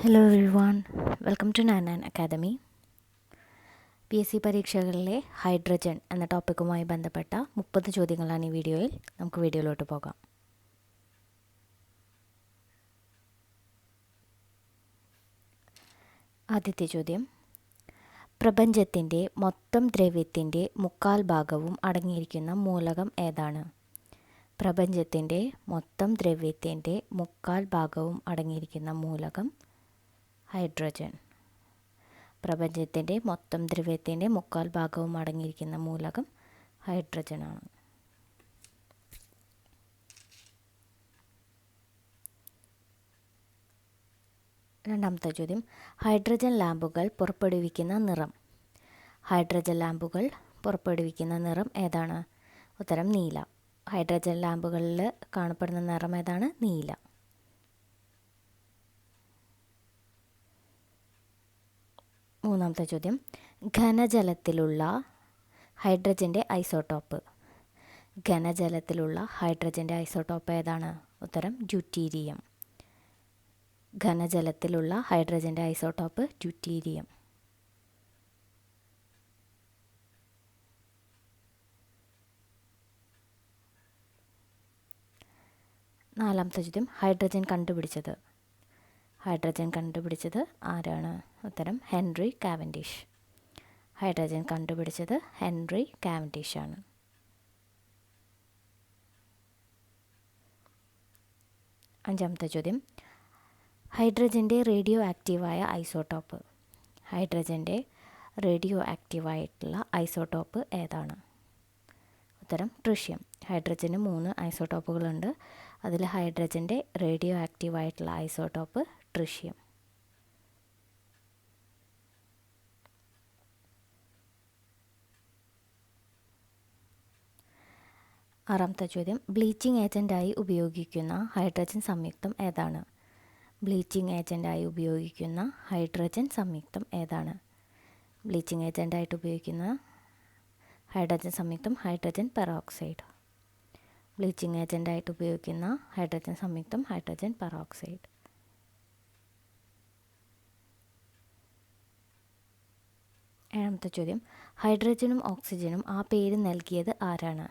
Hello everyone, welcome to 99 academy. PSC പരീക്ഷകളിലെ hydrogen എന്ന ടോപ്പിക്കുമായി ബന്ധപ്പെട്ട 30 ചോദ്യങ്ങളാണ് ഈ വീഡിയോയിൽ. നമുക്ക് വീഡിയോയിലോട്ട് പോകാം. ആദ്യത്തെ ചോദ്യം: പ്രപഞ്ചത്തിൻ്റെ മൊത്തം ദ്രവ്യത്തിൻ്റെ 1/4 ഭാഗവും അടങ്ങിയിരിക്കുന്ന മൂലകം ഏതാണ്? പ്രപഞ്ചത്തിൻ്റെ മൊത്തം ദ്രവ്യത്തിൻ്റെ 1/4 ഭാഗവും അടങ്ങിയിരിക്കുന്ന മൂലകം ഹൈഡ്രജൻ. പ്രപഞ്ചത്തിൻ്റെ മൊത്തം ദ്രവ്യത്തിൻ്റെ 1/4 ഭാഗവും അടങ്ങിയിരിക്കുന്ന മൂലകം ഹൈഡ്രജനാണ്. രണ്ടാമത്തെ ചോദ്യം: ഹൈഡ്രജൻ ലാമ്പുകൾ പുറപ്പെടുവിക്കുന്ന നിറം. ഹൈഡ്രജൻ ലാമ്പുകൾ പുറപ്പെടുവിക്കുന്ന നിറം ഏതാണ്? ഉത്തരം നീല. ഹൈഡ്രജൻ ലാമ്പുകളിൽ കാണപ്പെടുന്ന നിറം ഏതാണ്? നീല. മൂന്നാമത്തെ ചോദ്യം: ഘനജലത്തിലുള്ള ഹൈഡ്രജൻ്റെ ഐസോട്ടോപ്പ്. ഘനജലത്തിലുള്ള ഹൈഡ്രജൻ്റെ ഐസോട്ടോപ്പ് ഏതാണ്? ഉത്തരം ഡ്യൂറ്റീരിയം. ഘനജലത്തിലുള്ള ഹൈഡ്രജൻ്റെ ഐസോട്ടോപ്പ് ഡ്യൂറ്റീരിയം. നാലാമത്തെ ചോദ്യം: ഹൈഡ്രജൻ കണ്ടുപിടിച്ചത്. ഹൈഡ്രജൻ കണ്ടുപിടിച്ചത് ആരാണ്? ഉത്തരം ഹെൻറി കാവൻഡിഷ്. ഹൈഡ്രജൻ കണ്ടുപിടിച്ചത് ഹെൻറി കാവൻഡിഷ് ആണ്. അഞ്ചാമത്തെ ചോദ്യം: ഹൈഡ്രജൻ്റെ റേഡിയോ ആക്റ്റീവായ ഐസോട്ടോപ്പ്. ഹൈഡ്രജൻ്റെ റേഡിയോ ആക്റ്റീവായിട്ടുള്ള ഐസോട്ടോപ്പ് ഏതാണ്? ഉത്തരം ട്രിഷ്യം. ഹൈഡ്രജന് 3 ഐസോട്ടോപ്പുകളുണ്ട്. അതിൽ ഹൈഡ്രജൻ്റെ റേഡിയോ ആക്റ്റീവായിട്ടുള്ള ഐസോട്ടോപ്പ് ട്രിഷ്യം. ആറാമത്തെ ചോദ്യം: ബ്ലീച്ചിങ് ഏജൻ്റായി ഉപയോഗിക്കുന്ന ഹൈഡ്രജൻ സംയുക്തം ഏതാണ്? ബ്ലീച്ചിങ് ഏജൻ്റായി ഉപയോഗിക്കുന്ന ഹൈഡ്രജൻ സംയുക്തം ഏതാണ്? ബ്ലീച്ചിങ് ഏജൻ്റായിട്ട് ഉപയോഗിക്കുന്ന ഹൈഡ്രജൻ സംയുക്തം ഹൈഡ്രജൻ പെറോക്സൈഡ്. ബ്ലീച്ചിങ് ഏജൻ്റായിട്ട് ഉപയോഗിക്കുന്ന ഹൈഡ്രജൻ സംയുക്തം ഹൈഡ്രജൻ പെറോക്സൈഡ്. ഏഴാമത്തെ ചോദ്യം: ഹൈഡ്രജനും ഓക്സിജനും ആ പേര് നൽകിയത് ആരാണ്?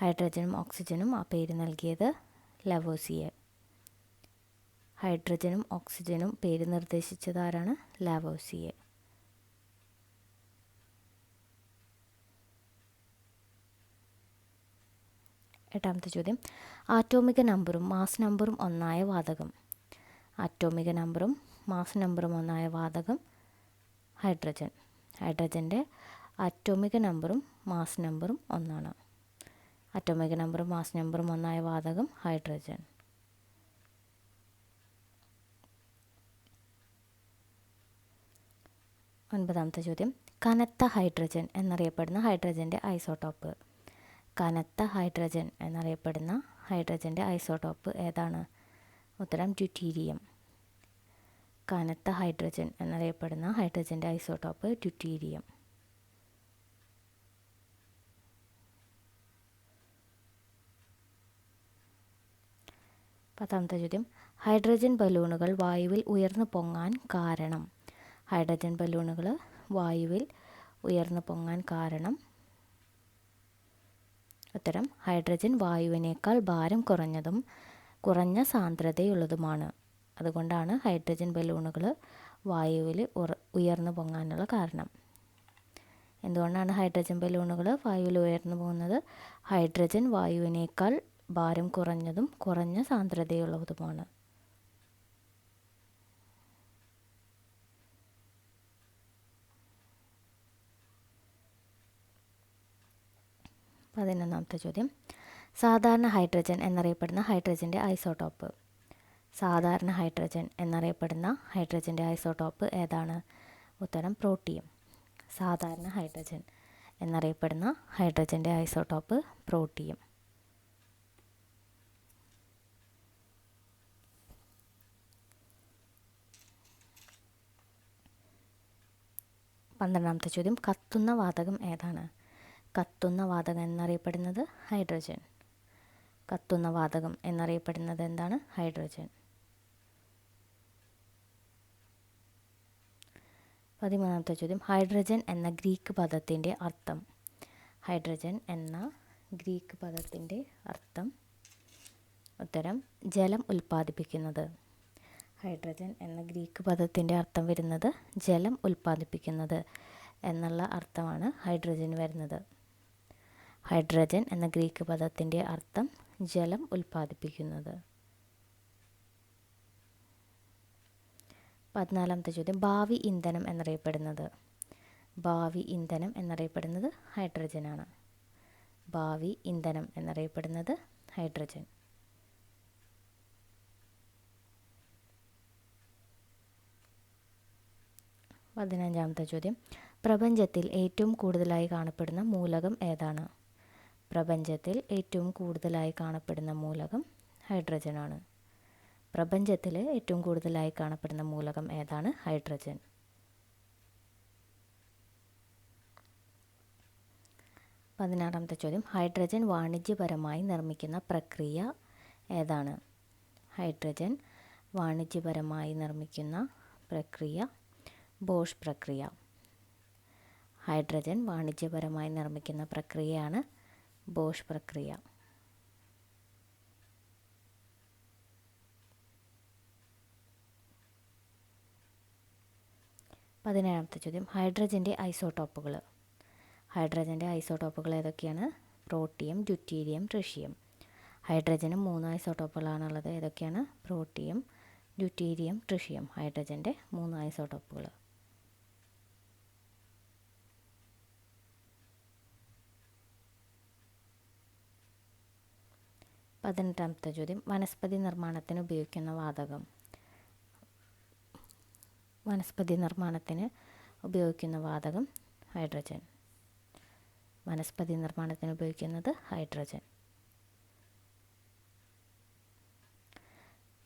ഹൈഡ്രജനും ഓക്സിജനും ആ പേര് നൽകിയത് ലവോസിയർ. ഹൈഡ്രജനും ഓക്സിജനും പേര് നിർദ്ദേശിച്ചത് ആരാണ്? ലവോസിയർ. എട്ടാമത്തെ ചോദ്യം: ആറ്റോമിക നമ്പറും മാസ് നമ്പറും ഒന്നായ വാതകം. ആറ്റോമിക നമ്പറും മാസ് നമ്പറും ഒന്നായ വാതകം ഹൈഡ്രജൻ. ഹൈഡ്രജൻ്റെ ആറ്റോമിക നമ്പറും മാസ് നമ്പറും ഒന്നാണ്. ആറ്റോമിക നമ്പറും മാസ് നമ്പറും ഒന്നായ വാതകം ഹൈഡ്രജൻ. ഒൻപതാമത്തെ ചോദ്യം: കനത്ത ഹൈഡ്രജൻ എന്നറിയപ്പെടുന്ന ഹൈഡ്രജൻ്റെ ഐസോട്ടോപ്പ്. കനത്ത ഹൈഡ്രജൻ എന്നറിയപ്പെടുന്ന ഹൈഡ്രജൻ്റെ ഐസോട്ടോപ്പ് ഏതാണ്? ഉത്തരം ഡ്യൂറ്റീരിയം. കനത്ത ഹൈഡ്രജൻ എന്നറിയപ്പെടുന്ന ഹൈഡ്രജൻ്റെ ഐസോട്ടോപ്പ് ഡ്യൂറ്റീരിയം. പത്താമത്തെ ചോദ്യം: ഹൈഡ്രജൻ ബലൂണുകൾ വായുവിൽ ഉയർന്നു പൊങ്ങാൻ കാരണം. ഹൈഡ്രജൻ ബലൂണുകൾ വായുവിൽ ഉയർന്നു പൊങ്ങാൻ കാരണം. ഉത്തരം ഹൈഡ്രജൻ വായുവിനേക്കാൾ ഭാരം കുറഞ്ഞതും കുറഞ്ഞ സാന്ദ്രതയുള്ളതുമാണ്. അതുകൊണ്ടാണ് ഹൈഡ്രജൻ ബലൂണുകൾ വായുവിൽ ഉയർന്നു പൊങ്ങാനുള്ള കാരണം. എന്തുകൊണ്ടാണ് ഹൈഡ്രജൻ ബലൂണുകൾ വായുവിൽ ഉയർന്നു പോകുന്നത്? ഹൈഡ്രജൻ വായുവിനേക്കാൾ ഭാരം കുറഞ്ഞതും കുറഞ്ഞ സാന്ദ്രതയുള്ളതുമാണ്. പതിനൊന്നാമത്തെ ചോദ്യം: സാധാരണ ഹൈഡ്രജൻ എന്നറിയപ്പെടുന്ന ഹൈഡ്രജൻ്റെ ഐസോട്ടോപ്പ്. സാധാരണ ഹൈഡ്രജൻ എന്നറിയപ്പെടുന്ന ഹൈഡ്രജൻ്റെ ഐസോട്ടോപ്പ് ഏതാണ്? ഉത്തരം പ്രോട്ടിയം. സാധാരണ ഹൈഡ്രജൻ എന്നറിയപ്പെടുന്ന ഹൈഡ്രജൻ്റെ ഐസോട്ടോപ്പ് പ്രോട്ടിയം. പന്ത്രണ്ടാമത്തെ ചോദ്യം: കത്തുന്ന വാതകം ഏതാണ്? കത്തുന്ന വാതകം എന്നറിയപ്പെടുന്നത് ഹൈഡ്രജൻ. കത്തുന്ന വാതകം എന്നറിയപ്പെടുന്നത് എന്താണ്? ഹൈഡ്രജൻ. 13ാമത്തെ ചോദ്യം ഹൈഡ്രജൻ എന്ന ഗ്രീക്ക് പദത്തിൻ്റെ അർത്ഥം. ഹൈഡ്രജൻ എന്ന ഗ്രീക്ക് പദത്തിൻ്റെ അർത്ഥം. ഉത്തരം ജലം ഉൽപ്പാദിപ്പിക്കുന്നത്. ഹൈഡ്രജൻ എന്ന ഗ്രീക്ക് പദത്തിൻ്റെ അർത്ഥം വരുന്നത് ജലം ഉൽപ്പാദിപ്പിക്കുന്നത് എന്നുള്ള അർത്ഥമാണ് ഹൈഡ്രജൻ വരുന്നത്. ഹൈഡ്രജൻ എന്ന ഗ്രീക്ക് പദത്തിൻ്റെ അർത്ഥം ജലം ഉൽപ്പാദിപ്പിക്കുന്നത്. 14ാമത്തെ ചോദ്യം ഭാവി ഇന്ധനം എന്നറിയപ്പെടുന്നത്. ഭാവി ഇന്ധനം എന്നറിയപ്പെടുന്നത് ഹൈഡ്രജനാണ്. ഭാവി ഇന്ധനം എന്നറിയപ്പെടുന്നത് ഹൈഡ്രജൻ. 15ാമത്തെ ചോദ്യം പ്രപഞ്ചത്തിൽ ഏറ്റവും കൂടുതലായി കാണപ്പെടുന്ന മൂലകം ഏതാണ്? പ്രപഞ്ചത്തിൽ ഏറ്റവും കൂടുതലായി കാണപ്പെടുന്ന മൂലകം ഹൈഡ്രജനാണ്. പ്രപഞ്ചത്തിൽ ഏറ്റവും കൂടുതലായി കാണപ്പെടുന്ന മൂലകം ഏതാണ്? ഹൈഡ്രജൻ. 16ാമത്തെ ചോദ്യം ഹൈഡ്രജൻ വാണിജ്യപരമായി നിർമ്മിക്കുന്ന പ്രക്രിയ ഏതാണ്? ഹൈഡ്രജൻ വാണിജ്യപരമായി നിർമ്മിക്കുന്ന പ്രക്രിയ ബോഷ് പ്രക്രിയ. ഹൈഡ്രജൻ വാണിജ്യപരമായി നിർമ്മിക്കുന്ന പ്രക്രിയയാണ് ബോഷ് പ്രക്രിയ. 17ാമത്തെ ചോദ്യം ഹൈഡ്രജൻ്റെ ഐസോട്ടോപ്പുകൾ. ഹൈഡ്രജൻ്റെ ഐസോട്ടോപ്പുകൾ ഏതൊക്കെയാണ്? Protium, deuterium, tritium. ഹൈഡ്രജന് 3 ഐസോട്ടോപ്പുകളാണുള്ളത്. ഏതൊക്കെയാണ്? Protium, deuterium, tritium. ഹൈഡ്രജൻ്റെ 3 ഐസോട്ടോപ്പുകൾ. 18ാമത്തെ ചോദ്യം വനസ്പതി നിർമ്മാണത്തിന് ഉപയോഗിക്കുന്ന വാതകം. വനസ്പതി നിർമ്മാണത്തിന് ഉപയോഗിക്കുന്ന വാതകം ഹൈഡ്രജൻ. വനസ്പതി നിർമ്മാണത്തിന് ഉപയോഗിക്കുന്നത് ഹൈഡ്രജൻ.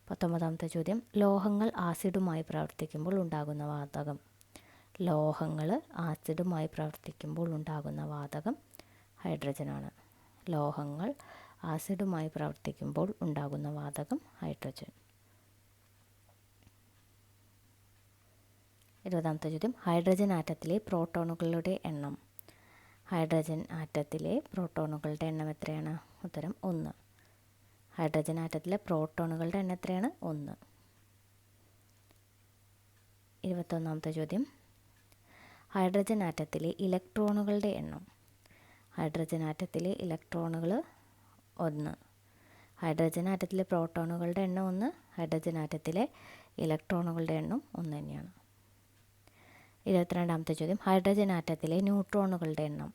19ാമത്തെ ചോദ്യം ലോഹങ്ങൾ ആസിഡുമായി പ്രവർത്തിക്കുമ്പോൾ ഉണ്ടാകുന്ന വാതകം. ലോഹങ്ങൾ ആസിഡുമായി പ്രവർത്തിക്കുമ്പോൾ ഉണ്ടാകുന്ന വാതകം ഹൈഡ്രജനാണ്. ലോഹങ്ങൾ ആസിഡുമായി പ്രവർത്തിക്കുമ്പോൾ ഉണ്ടാകുന്ന വാതകം ഹൈഡ്രജൻ. 20ാമത്തെ ചോദ്യം ഹൈഡ്രജൻ ആറ്റത്തിലെ പ്രോട്ടോണുകളുടെ എണ്ണം. ഹൈഡ്രജൻ ആറ്റത്തിലെ പ്രോട്ടോണുകളുടെ എണ്ണം എത്രയാണ്? ഉത്തരം 1. ഹൈഡ്രജൻ ആറ്റത്തിലെ പ്രോട്ടോണുകളുടെ എണ്ണം എത്രയാണ്? 1. 21ാമത്തെ ചോദ്യം ഹൈഡ്രജൻ ആറ്റത്തിലെ ഇലക്ട്രോണുകളുടെ എണ്ണം. ഹൈഡ്രജൻ ആറ്റത്തിലെ ഇലക്ട്രോണുകൾ 1. ഹൈഡ്രജൻ ആറ്റത്തിലെ പ്രോട്ടോണുകളുടെ എണ്ണം 1. ഹൈഡ്രജൻ ആറ്റത്തിലെ ഇലക്ട്രോണുകളുടെ എണ്ണം 1 തന്നെയാണ്. 22ാമത്തെ ചോദ്യം ഹൈഡ്രജൻ ആറ്റത്തിലെ ന്യൂട്രോണുകളുടെ എണ്ണം.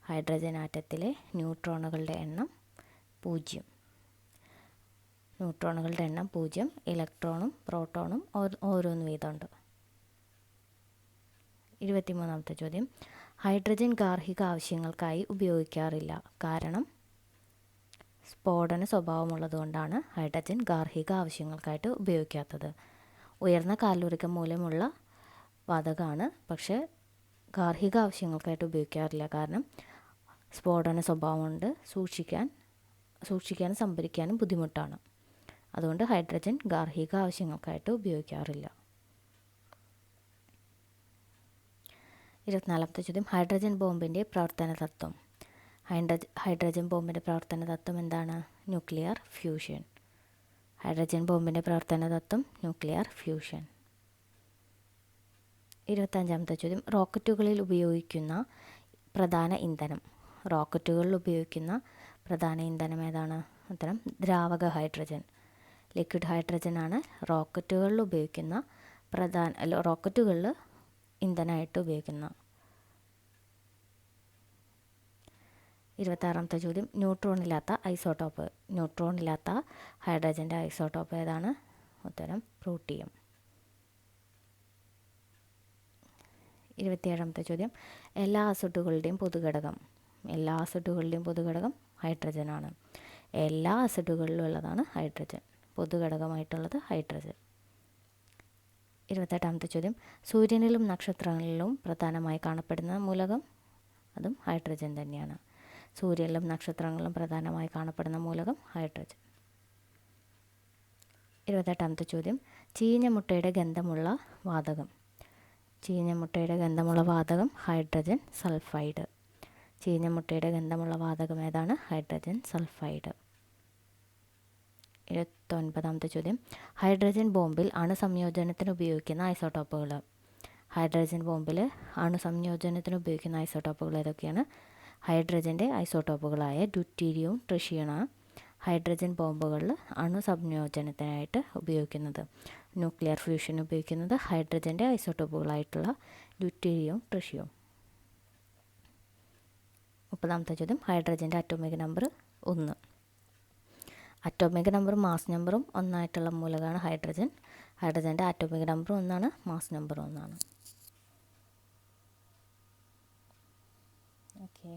ഹൈഡ്രജൻ ആറ്റത്തിലെ ന്യൂട്രോണുകളുടെ എണ്ണം 0. ന്യൂട്രോണുകളുടെ എണ്ണം 0. ഇലക്ട്രോണും പ്രോട്ടോണും ഓരോന്ന് വീതമുണ്ട്. 23ാമത്തെ ചോദ്യം ഹൈഡ്രജൻ ഗാർഹിക ആവശ്യങ്ങൾക്കായി ഉപയോഗിക്കാറില്ല. കാരണം സ്ഫോടന സ്വഭാവമുള്ളതുകൊണ്ടാണ് ഹൈഡ്രജൻ ഗാർഹിക ആവശ്യങ്ങൾക്കായിട്ട് ഉപയോഗിക്കാത്തത്. ഉയർന്ന കാലോറിക മൂല്യമുള്ള വാതകമാണ്, പക്ഷേ ഗാർഹിക ആവശ്യങ്ങൾക്കായിട്ട് ഉപയോഗിക്കാറില്ല. കാരണം സ്ഫോടന സ്വഭാവമുണ്ട്, സൂക്ഷിക്കാനും സംഭരിക്കാനും ബുദ്ധിമുട്ടാണ്. അതുകൊണ്ട് ഹൈഡ്രജൻ ഗാർഹിക ആവശ്യങ്ങൾക്കായിട്ട് ഉപയോഗിക്കാറില്ല. 24ാമത്തെ ചോദ്യം ഹൈഡ്രജൻ ബോംബിൻ്റെ പ്രവർത്തന തത്വം. ഹൈഡ്രജൻ ബോംബിൻ്റെ പ്രവർത്തന തത്വം എന്താണ്? Nuclear fusion. ഹൈഡ്രജൻ ബോംബിൻ്റെ പ്രവർത്തന തത്വം ന്യൂക്ലിയർ ഫ്യൂഷൻ. 25ാമത്തെ ചോദ്യം റോക്കറ്റുകളിൽ ഉപയോഗിക്കുന്ന പ്രധാന ഇന്ധനം. റോക്കറ്റുകളിൽ ഉപയോഗിക്കുന്ന പ്രധാന ഇന്ധനം ഏതാണ്? ഉത്തരം ദ്രാവക ഹൈഡ്രജൻ. ലിക്വിഡ് ഹൈഡ്രജൻ ആണ് റോക്കറ്റുകളിൽ ഉപയോഗിക്കുന്ന റോക്കറ്റുകളിൽ ഇന്ധനമായിട്ട് ഉപയോഗിക്കുന്ന. 26ാമത്തെ ചോദ്യം ന്യൂട്രോൺ ഇല്ലാത്ത ഐസോട്ടോപ്പ്. ന്യൂട്രോൺ ഇല്ലാത്ത ഹൈഡ്രജൻ്റെ ഐസോട്ടോപ്പ് ഏതാണ്? ഉത്തരം പ്രോട്ടിയം. 27ാമത്തെ ചോദ്യം എല്ലാ ആസിഡുകളുടെയും പൊതുഘടകം. എല്ലാ ആസിഡുകളുടെയും പൊതുഘടകം ഹൈഡ്രജനാണ്. എല്ലാ ആസിഡുകളിലും ഉള്ളതാണ് ഹൈഡ്രജൻ. പൊതുഘടകമായിട്ടുള്ളത് ഹൈഡ്രജൻ. 28ാമത്തെ ചോദ്യം സൂര്യനിലും നക്ഷത്രങ്ങളിലും പ്രധാനമായി കാണപ്പെടുന്ന മൂലകം. അതും ഹൈഡ്രജൻ തന്നെയാണ്. സൂര്യനിലും നക്ഷത്രങ്ങളിലും പ്രധാനമായി കാണപ്പെടുന്ന മൂലകം ഹൈഡ്രജൻ. 28ാമത്തെ ചോദ്യം ചീഞ്ഞ മുട്ടയുടെ ഗന്ധമുള്ള വാതകം. ചീഞ്ഞ മുട്ടയുടെ ഗന്ധമുള്ള വാതകം ഹൈഡ്രജൻ സൾഫൈഡ്. ചീഞ്ഞ മുട്ടയുടെ ഗന്ധമുള്ള വാതകം ഏതാണ്? Hydrogen sulphide. 29ാമത്തെ ചോദ്യം, ഹൈഡ്രജൻ ബോംബിൽ അണുസംയോജനത്തിന് ഉപയോഗിക്കുന്ന ഐസോട്ടോപ്പുകൾ. ഹൈഡ്രജൻ ബോംബിൽ അണുസംയോജനത്തിന് ഉപയോഗിക്കുന്ന ഐസോട്ടോപ്പുകൾ ഏതൊക്കെയാണ്? ഹൈഡ്രജൻ്റെ ഐസോട്ടോപ്പുകളായ ഡ്യൂറ്റീരിയവും ട്രിഷിയമാണ് ഹൈഡ്രജൻ ബോംബുകളിൽ അണുസംയോജനത്തിനായിട്ട് ഉപയോഗിക്കുന്നത്. ന്യൂക്ലിയർ ഫ്യൂഷൻ ഉപയോഗിക്കുന്നത് ഹൈഡ്രജൻ്റെ ഐസോട്ടോപ്പുകളായിട്ടുള്ള ഡ്യൂറ്റീരിയവും ട്രിഷിയവും. 30ാമത്തെ ചോദ്യം, ഹൈഡ്രജൻ്റെ അറ്റോമിക് നമ്പർ 1. അറ്റോമിക് നമ്പറും മാസ് നമ്പറും ഒന്നായിട്ടുള്ള മൂലകമാണ് ഹൈഡ്രജൻ. ഹൈഡ്രജൻ്റെ atomic number 1 mass number 1. Okay.